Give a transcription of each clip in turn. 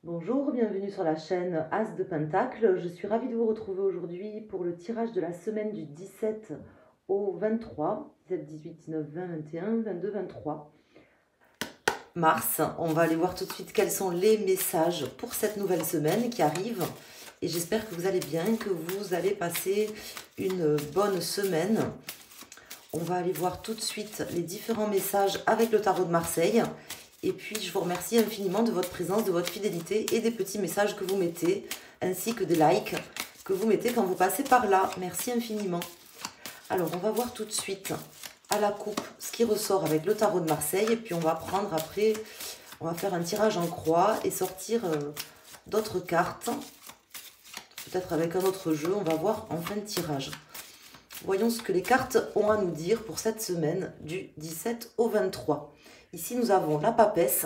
Bonjour, bienvenue sur la chaîne As de Pentacle. Je suis ravie de vous retrouver aujourd'hui pour le tirage de la semaine du 17 au 23, 17, 18, 19, 20, 21, 22, 23 mars. On va aller voir tout de suite quels sont les messages pour cette nouvelle semaine qui arrive. Et j'espère que vous allez bien, que vous allez passer une bonne semaine. On va aller voir tout de suite les différents messages avec le tarot de Marseille. Et puis, je vous remercie infiniment de votre présence, de votre fidélité et des petits messages que vous mettez, ainsi que des likes que vous mettez quand vous passez par là. Merci infiniment. Alors, on va voir tout de suite à la coupe ce qui ressort avec le tarot de Marseille. Et puis, on va prendre après, on va faire un tirage en croix et sortir d'autres cartes. Peut-être avec un autre jeu, on va voir en fin de tirage. Voyons ce que les cartes ont à nous dire pour cette semaine du 17 au 23. Ici, nous avons la papesse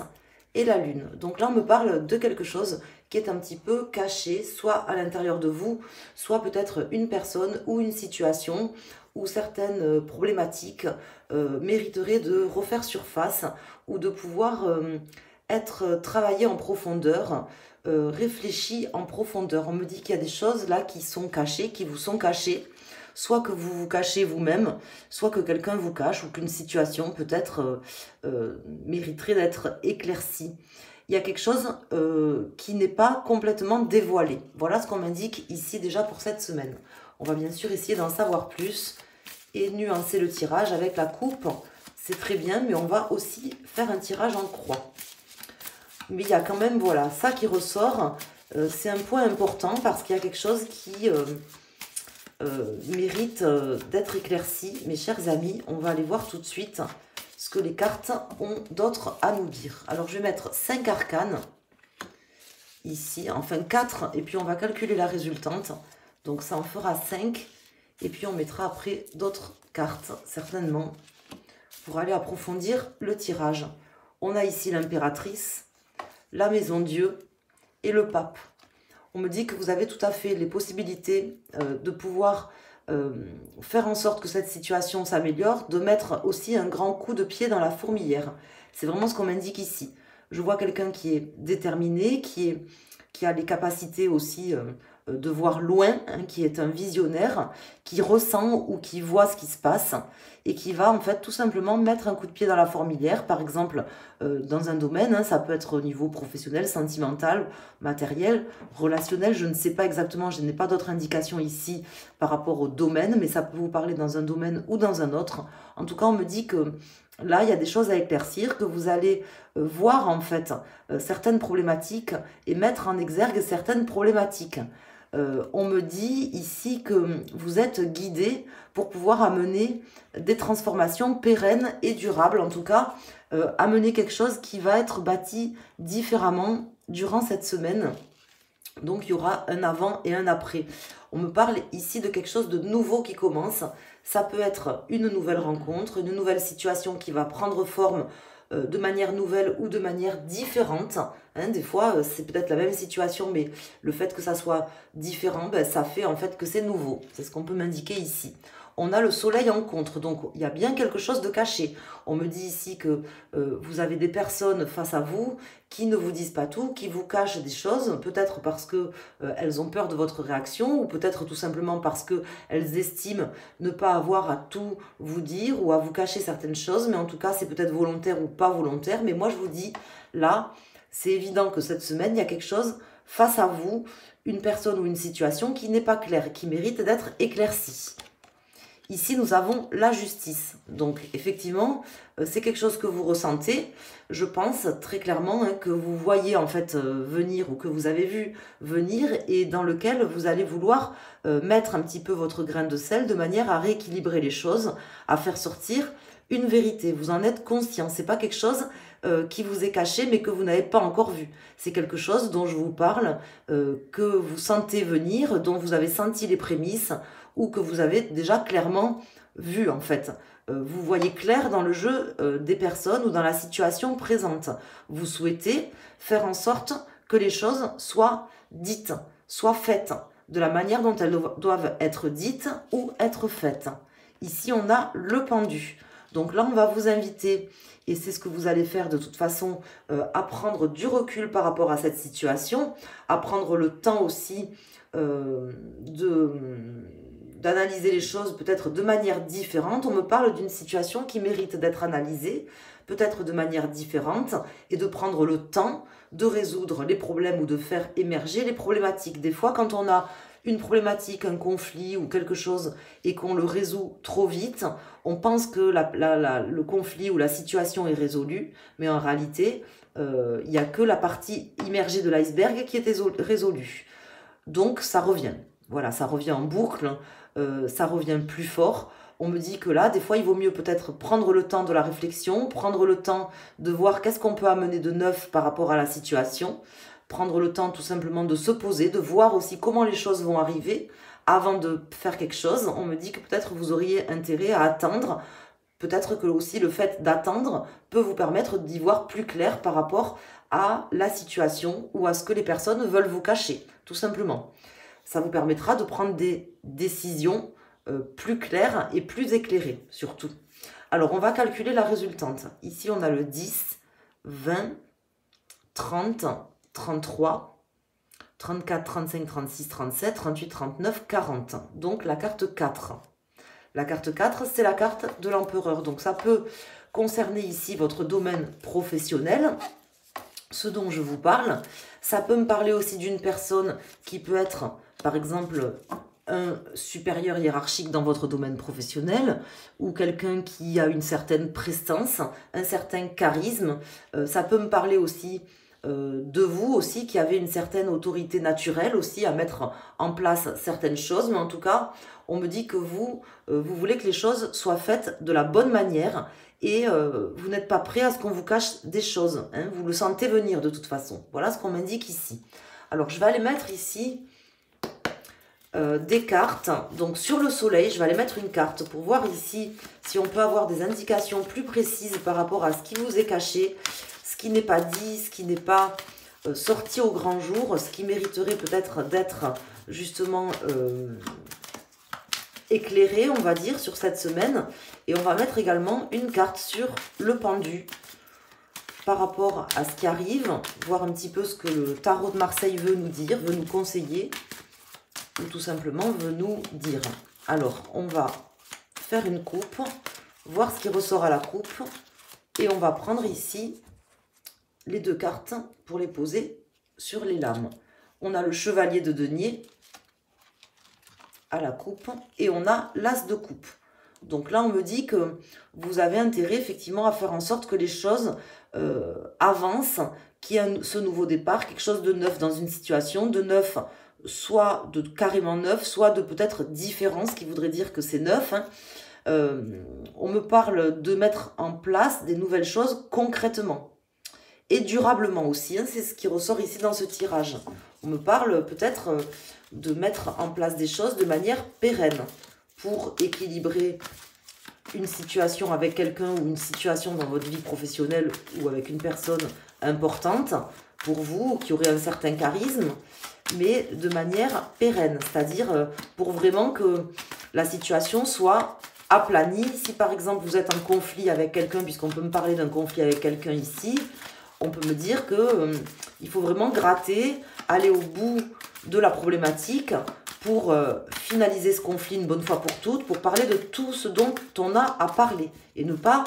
et la lune. Donc là, on me parle de quelque chose qui est un petit peu caché, soit à l'intérieur de vous, soit peut-être une personne ou une situation où certaines problématiques mériteraient de refaire surface ou de pouvoir être travaillées en profondeur, réfléchies en profondeur. On me dit qu'il y a des choses là qui sont cachées, qui vous sont cachées. Soit que vous vous cachez vous-même, soit que quelqu'un vous cache, ou qu'une situation peut-être mériterait d'être éclaircie. Il y a quelque chose qui n'est pas complètement dévoilé. Voilà ce qu'on m'indique ici déjà pour cette semaine. On va bien sûr essayer d'en savoir plus et nuancer le tirage avec la coupe. C'est très bien, mais on va aussi faire un tirage en croix. Mais il y a quand même, voilà, ça qui ressort. C'est un point important parce qu'il y a quelque chose qui... mérite d'être éclairci. Mes chers amis, on va aller voir tout de suite ce que les cartes ont d'autre à nous dire. Alors, je vais mettre 5 arcanes ici, enfin 4, et puis on va calculer la résultante. Donc, ça en fera 5, et puis on mettra après d'autres cartes, certainement, pour aller approfondir le tirage. On a ici l'impératrice, la maison Dieu et le pape. On me dit que vous avez tout à fait les possibilités de pouvoir faire en sorte que cette situation s'améliore, de mettre aussi un grand coup de pied dans la fourmilière. C'est vraiment ce qu'on m'indique ici. Je vois quelqu'un qui est déterminé, qui a les capacités aussi de voir loin, hein, qui est un visionnaire, qui ressent ou qui voit ce qui se passe et qui va en fait tout simplement mettre un coup de pied dans la fourmilière, par exemple dans un domaine, hein, ça peut être au niveau professionnel, sentimental, matériel, relationnel, je ne sais pas exactement, je n'ai pas d'autres indications ici par rapport au domaine, mais ça peut vous parler dans un domaine ou dans un autre. En tout cas, on me dit que là, il y a des choses à éclaircir, que vous allez voir en fait certaines problématiques et mettre en exergue certaines problématiques. On me dit ici que vous êtes guidé pour pouvoir amener des transformations pérennes et durables, en tout cas, amener quelque chose qui va être bâti différemment durant cette semaine. Donc, il y aura un avant et un après. On me parle ici de quelque chose de nouveau qui commence. Ça peut être une nouvelle rencontre, une nouvelle situation qui va prendre forme de manière nouvelle ou de manière différente. Hein, des fois, c'est peut-être la même situation, mais le fait que ça soit différent, ben, ça fait en fait que c'est nouveau. C'est ce qu'on peut m'indiquer ici. On a le soleil en contre, donc il y a bien quelque chose de caché. On me dit ici que vous avez des personnes face à vous qui ne vous disent pas tout, qui vous cachent des choses, peut-être parce que elles ont peur de votre réaction, ou peut-être tout simplement parce qu'elles estiment ne pas avoir à tout vous dire ou à vous cacher certaines choses, mais en tout cas c'est peut-être volontaire ou pas volontaire, mais moi je vous dis, là, c'est évident que cette semaine, il y a quelque chose face à vous, une personne ou une situation qui n'est pas claire, qui mérite d'être éclaircie. Ici, nous avons la justice. Donc, effectivement, c'est quelque chose que vous ressentez. Je pense très clairement hein, que vous voyez en fait venir ou que vous avez vu venir et dans lequel vous allez vouloir mettre un petit peu votre grain de sel de manière à rééquilibrer les choses, à faire sortir une vérité. Vous en êtes conscient. C'est pas quelque chose qui vous est caché mais que vous n'avez pas encore vu. C'est quelque chose dont je vous parle, que vous sentez venir, dont vous avez senti les prémices, ou que vous avez déjà clairement vu en fait. Vous voyez clair dans le jeu des personnes ou dans la situation présente. Vous souhaitez faire en sorte que les choses soient dites, soient faites, de la manière dont elles doivent être dites ou être faites. Ici, on a le pendu. Donc là, on va vous inviter, et c'est ce que vous allez faire de toute façon, à prendre du recul par rapport à cette situation, à prendre le temps aussi d'analyser les choses peut-être de manière différente. On me parle d'une situation qui mérite d'être analysée, peut-être de manière différente, et de prendre le temps de résoudre les problèmes ou de faire émerger les problématiques. Des fois, quand on a une problématique, un conflit ou quelque chose et qu'on le résout trop vite, on pense que le conflit ou la situation est résolue, mais en réalité, il n'y a que la partie immergée de l'iceberg qui est résolue. Donc, ça revient. Voilà, ça revient en boucle, ça revient plus fort. On me dit que là, des fois, il vaut mieux peut-être prendre le temps de la réflexion, prendre le temps de voir qu'est-ce qu'on peut amener de neuf par rapport à la situation, prendre le temps tout simplement de se poser, de voir aussi comment les choses vont arriver avant de faire quelque chose. On me dit que peut-être vous auriez intérêt à attendre, peut-être que aussi le fait d'attendre peut vous permettre d'y voir plus clair par rapport à la situation ou à ce que les personnes veulent vous cacher, tout simplement. Ça vous permettra de prendre des décisions plus claires et plus éclairées, surtout. Alors, on va calculer la résultante. Ici, on a le 10, 20, 30, 33, 34, 35, 36, 37, 38, 39, 40. Donc, la carte 4. La carte 4, c'est la carte de l'empereur. Donc, ça peut concerner ici votre domaine professionnel, ce dont je vous parle. Ça peut me parler aussi d'une personne qui peut être, par exemple, un supérieur hiérarchique dans votre domaine professionnel ou quelqu'un qui a une certaine prestance, un certain charisme. Ça peut me parler aussi de vous aussi qui avez une certaine autorité naturelle aussi à mettre en place certaines choses. Mais en tout cas, on me dit que vous voulez que les choses soient faites de la bonne manière et vous n'êtes pas prêt à ce qu'on vous cache des choses. Hein, vous le sentez venir de toute façon. Voilà ce qu'on m'indique ici. Alors, je vais aller mettre ici des cartes. Donc, sur le soleil, je vais aller mettre une carte pour voir ici si on peut avoir des indications plus précises par rapport à ce qui vous est caché, ce qui n'est pas dit, ce qui n'est pas sorti au grand jour, ce qui mériterait peut-être d'être justement éclairé, on va dire, sur cette semaine. Et on va mettre également une carte sur le pendu par rapport à ce qui arrive, voir un petit peu ce que le tarot de Marseille veut nous dire, veut nous conseiller, ou tout simplement veut nous dire. Alors, on va faire une coupe, voir ce qui ressort à la coupe, et on va prendre ici les deux cartes pour les poser sur les lames. On a le chevalier de denier à la coupe, et on a l'as de coupe. Donc là, on me dit que vous avez intérêt effectivement à faire en sorte que les choses avancent, qu'il y ait ce nouveau départ, quelque chose de neuf dans une situation, de neuf, soit de carrément neuf, soit de peut-être différent, ce qui voudrait dire que c'est neuf. Hein. On me parle de mettre en place des nouvelles choses concrètement et durablement aussi. Hein, c'est ce qui ressort ici dans ce tirage. On me parle peut-être de mettre en place des choses de manière pérenne pour équilibrer une situation avec quelqu'un ou une situation dans votre vie professionnelle ou avec une personne importante pour vous, qui aurait un certain charisme, mais de manière pérenne, c'est-à-dire pour vraiment que la situation soit aplanie. Si par exemple vous êtes en conflit avec quelqu'un, puisqu'on peut me parler d'un conflit avec quelqu'un ici, on peut me dire que il faut vraiment gratter, aller au bout de la problématique pour finaliser ce conflit une bonne fois pour toutes, pour parler de tout ce dont on a à parler et ne pas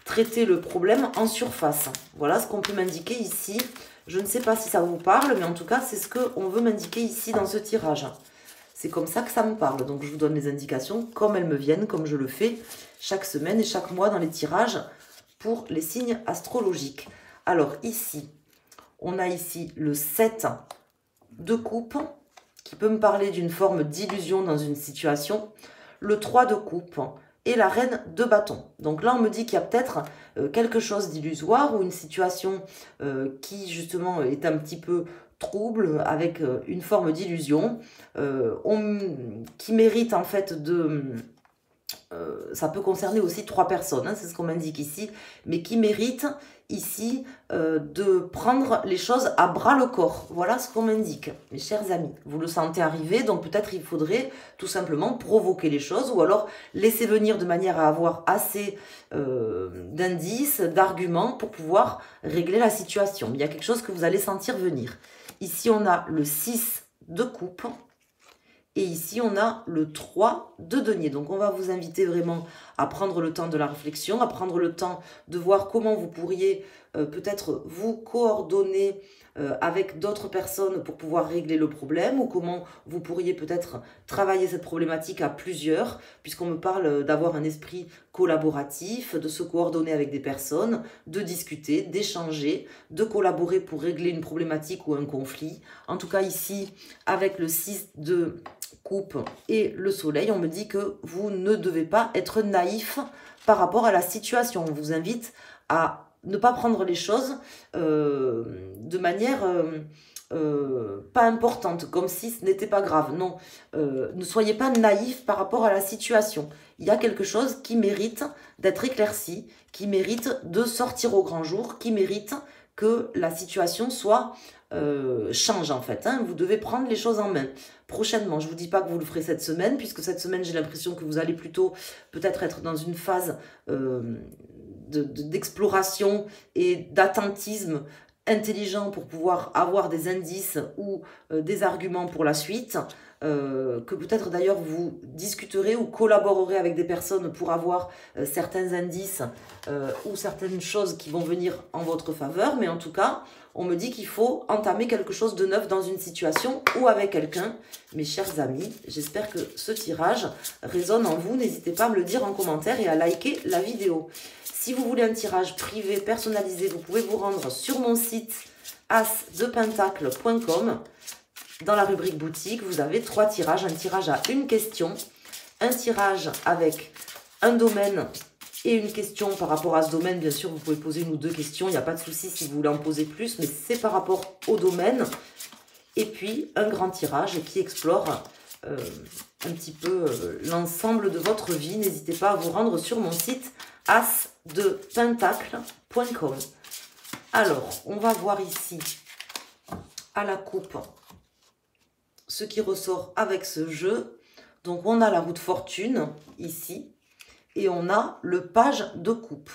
traiter le problème en surface. Voilà ce qu'on peut m'indiquer ici. Je ne sais pas si ça vous parle, mais en tout cas, c'est ce qu'on veut m'indiquer ici dans ce tirage. C'est comme ça que ça me parle. Donc, je vous donne les indications comme elles me viennent, comme je le fais chaque semaine et chaque mois dans les tirages pour les signes astrologiques. Alors, ici, on a ici le 7 de coupe, qui peut me parler d'une forme d'illusion dans une situation, le 3 de coupe et la reine de bâton. Donc là, on me dit qu'il y a peut-être quelque chose d'illusoire ou une situation qui, justement, est un petit peu trouble, avec une forme d'illusion, qui mérite, en fait, ça peut concerner aussi 3 personnes, hein, c'est ce qu'on m'indique ici, mais qui méritent ici de prendre les choses à bras le corps. Voilà ce qu'on m'indique, mes chers amis. Vous le sentez arriver, donc peut-être il faudrait tout simplement provoquer les choses ou alors laisser venir de manière à avoir assez d'indices, d'arguments pour pouvoir régler la situation. Il y a quelque chose que vous allez sentir venir. Ici, on a le 6 de coupe. Et ici, on a le 3 de denier. Donc, on va vous inviter vraiment à prendre le temps de la réflexion, à prendre le temps de voir comment vous pourriez peut-être vous coordonner avec d'autres personnes pour pouvoir régler le problème ou comment vous pourriez peut-être travailler cette problématique à plusieurs, puisqu'on me parle d'avoir un esprit collaboratif, de se coordonner avec des personnes, de discuter, d'échanger, de collaborer pour régler une problématique ou un conflit. En tout cas, ici, avec le 6 de coupe et le soleil, on me dit que vous ne devez pas être naïf par rapport à la situation. On vous invite à ne pas prendre les choses de manière pas importante, comme si ce n'était pas grave. Non, ne soyez pas naïf par rapport à la situation. Il y a quelque chose qui mérite d'être éclairci, qui mérite de sortir au grand jour, qui mérite que la situation soit change en fait. Hein. Vous devez prendre les choses en main. Prochainement, je ne vous dis pas que vous le ferez cette semaine, puisque cette semaine, j'ai l'impression que vous allez plutôt peut-être être dans une phase d'exploration et d'attentisme intelligent pour pouvoir avoir des indices ou des arguments pour la suite. Que peut-être d'ailleurs vous discuterez ou collaborerez avec des personnes pour avoir certains indices ou certaines choses qui vont venir en votre faveur. Mais en tout cas, on me dit qu'il faut entamer quelque chose de neuf dans une situation ou avec quelqu'un. Mes chers amis, j'espère que ce tirage résonne en vous. N'hésitez pas à me le dire en commentaire et à liker la vidéo. Si vous voulez un tirage privé personnalisé, vous pouvez vous rendre sur mon site asdepentacle.com. Dans la rubrique boutique, vous avez 3 tirages. Un tirage à une question, un tirage avec un domaine et une question par rapport à ce domaine. Bien sûr, vous pouvez poser 1 ou 2 questions. Il n'y a pas de souci si vous voulez en poser plus, mais c'est par rapport au domaine. Et puis, un grand tirage qui explore un petit peu l'ensemble de votre vie. N'hésitez pas à vous rendre sur mon site asdepentacle.com. Alors, on va voir ici à la coupe ce qui ressort avec ce jeu. Donc, on a la roue de fortune ici et on a le page de coupe.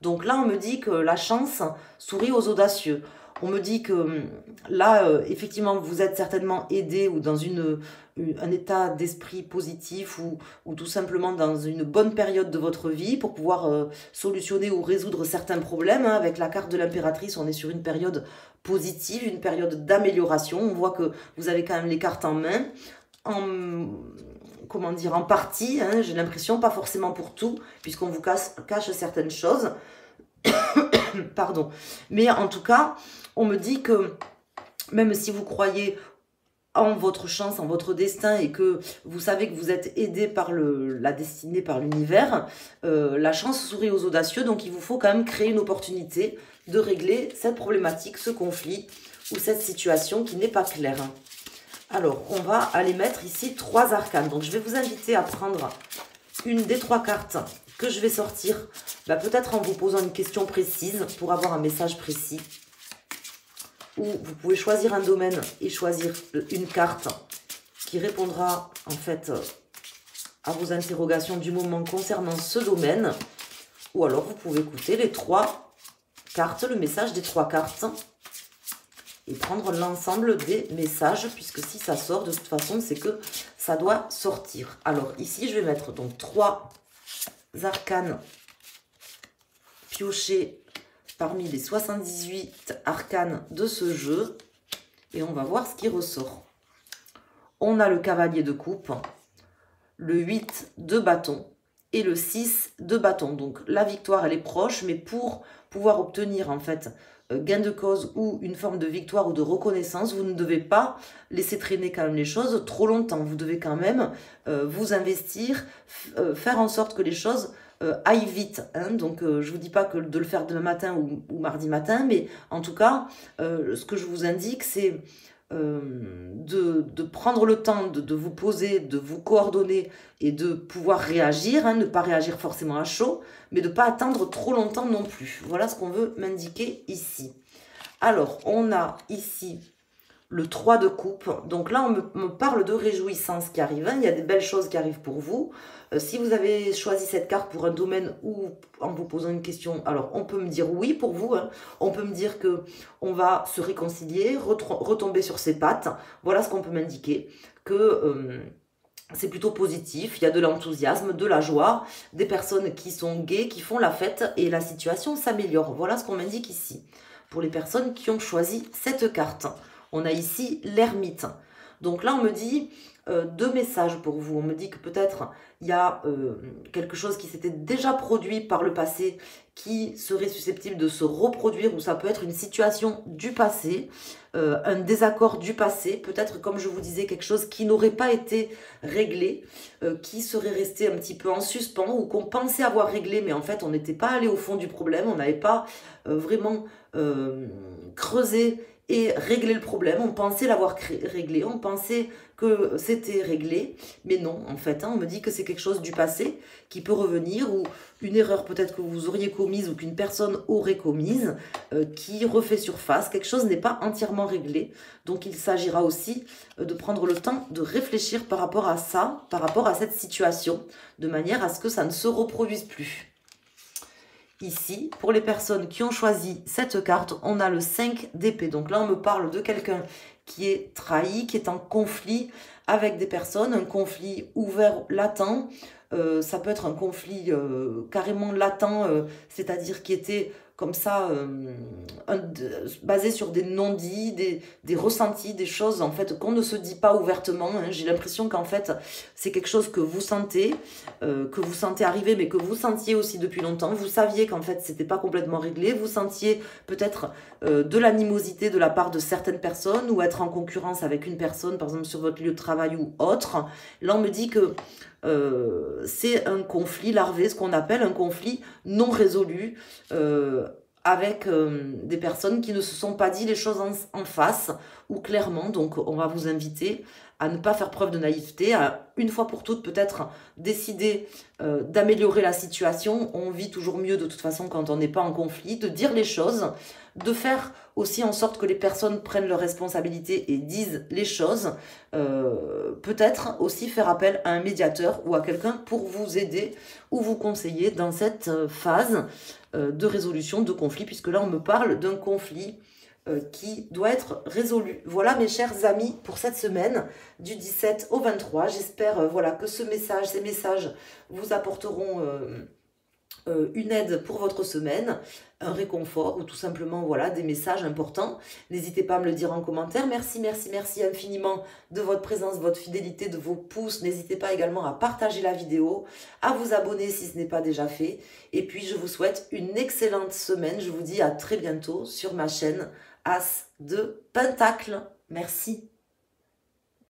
Donc là, on me dit que la chance sourit aux audacieux. On me dit que là, effectivement, vous êtes certainement aidé ou dans un état d'esprit positif ou tout simplement dans une bonne période de votre vie pour pouvoir solutionner ou résoudre certains problèmes. Hein. Avec la carte de l'impératrice, on est sur une période positive, une période d'amélioration. On voit que vous avez quand même les cartes en main, comment dire, en partie, hein, j'ai l'impression, pas forcément pour tout, puisqu'on vous cache certaines choses. Pardon. Mais en tout cas, on me dit que même si vous croyez en votre chance, en votre destin et que vous savez que vous êtes aidé par la destinée, par l'univers, la chance sourit aux audacieux. Donc, il vous faut quand même créer une opportunité de régler cette problématique, ce conflit ou cette situation qui n'est pas claire. Alors, on va aller mettre ici 3 arcanes. Donc, je vais vous inviter à prendre une des 3 cartes que je vais sortir, peut-être en vous posant une question précise pour avoir un message précis. Ou vous pouvez choisir un domaine et choisir une carte qui répondra en fait à vos interrogations du moment concernant ce domaine. Ou alors vous pouvez écouter les 3 cartes, le message des 3 cartes et prendre l'ensemble des messages, puisque si ça sort, de toute façon, c'est que ça doit sortir. Alors ici, je vais mettre donc 3 arcanes piochés parmi les 78 arcanes de ce jeu et on va voir ce qui ressort. On a le cavalier de coupe, le 8 de bâton et le 6 de bâton. Donc la victoire, elle est proche, mais pour pouvoir obtenir en fait gain de cause ou une forme de victoire ou de reconnaissance, vous ne devez pas laisser traîner quand même les choses trop longtemps. Vous devez quand même vous investir, faire en sorte que les choses aillent vite. Hein. Donc, je ne vous dis pas que de le faire demain matin ou mardi matin, mais en tout cas, ce que je vous indique, c'est de prendre le temps de vous poser, de vous coordonner et de pouvoir réagir, hein, ne pas réagir forcément à chaud, mais de ne pas attendre trop longtemps non plus. Voilà ce qu'on veut m'indiquer ici. Alors, on a ici le 3 de coupe. Donc là, on me parle de réjouissance qui arrive. Hein. Il y a des belles choses qui arrivent pour vous. Si vous avez choisi cette carte pour un domaine ou en vous posant une question, alors on peut me dire oui pour vous. Hein. On peut me dire que on va se réconcilier, retomber sur ses pattes. Voilà ce qu'on peut m'indiquer. Que c'est plutôt positif. Il y a de l'enthousiasme, de la joie, des personnes qui sont gaies, qui font la fête et la situation s'améliore. Voilà ce qu'on m'indique ici. Pour les personnes qui ont choisi cette carte. On a ici l'ermite. Donc là, on me dit deux messages pour vous. On me dit que peut-être il y a quelque chose qui s'était déjà produit par le passé qui serait susceptible de se reproduire, ou ça peut être une situation du passé, un désaccord du passé, peut-être comme je vous disais, quelque chose qui n'aurait pas été réglé, qui serait resté un petit peu en suspens, ou qu'on pensait avoir réglé, mais en fait on n'était pas allé au fond du problème, on n'avait pas vraiment creusé et régler le problème. On pensait l'avoir réglé, on pensait que c'était réglé, mais non, en fait, hein, on me dit que c'est quelque chose du passé qui peut revenir, ou une erreur peut-être que vous auriez commise ou qu'une personne aurait commise, qui refait surface. Quelque chose n'est pas entièrement réglé, donc il s'agira aussi de prendre le temps de réfléchir par rapport à ça, par rapport à cette situation, de manière à ce que ça ne se reproduise plus. Ici, pour les personnes qui ont choisi cette carte, on a le 5 d'épée. Donc là, on me parle de quelqu'un qui est trahi, qui est en conflit avec des personnes, un conflit ouvert, latent. Ça peut être un conflit carrément latent, c'est-à-dire qui était comme ça, basé sur des non-dits, des ressentis, des choses en fait qu'on ne se dit pas ouvertement. Hein. J'ai l'impression qu'en fait, c'est quelque chose que vous sentez arriver, mais que vous sentiez aussi depuis longtemps. Vous saviez qu'en fait, c'était pas complètement réglé. Vous sentiez peut-être de l'animosité de la part de certaines personnes, ou être en concurrence avec une personne, par exemple sur votre lieu de travail ou autre. Là, on me dit que c'est un conflit larvé, ce qu'on appelle un conflit non résolu, avec des personnes qui ne se sont pas dit les choses en face ou clairement. Donc on va vous inviter à ne pas faire preuve de naïveté, à une fois pour toutes peut-être décider d'améliorer la situation. On vit toujours mieux de toute façon quand on n'est pas en conflit, de dire les choses, de faire aussi en sorte que les personnes prennent leurs responsabilités et disent les choses. Peut-être aussi faire appel à un médiateur ou à quelqu'un pour vous aider ou vous conseiller dans cette phase de résolution de conflit, puisque là on me parle d'un conflit qui doit être résolu. Voilà mes chers amis pour cette semaine du 17 au 23. J'espère voilà, que ces messages vous apporteront une aide pour votre semaine, un réconfort, ou tout simplement voilà, des messages importants. N'hésitez pas à me le dire en commentaire. Merci, merci, merci infiniment de votre présence, de votre fidélité, de vos pouces. N'hésitez pas également à partager la vidéo, à vous abonner si ce n'est pas déjà fait. Et puis je vous souhaite une excellente semaine. Je vous dis à très bientôt sur ma chaîne As de Pentacle. Merci.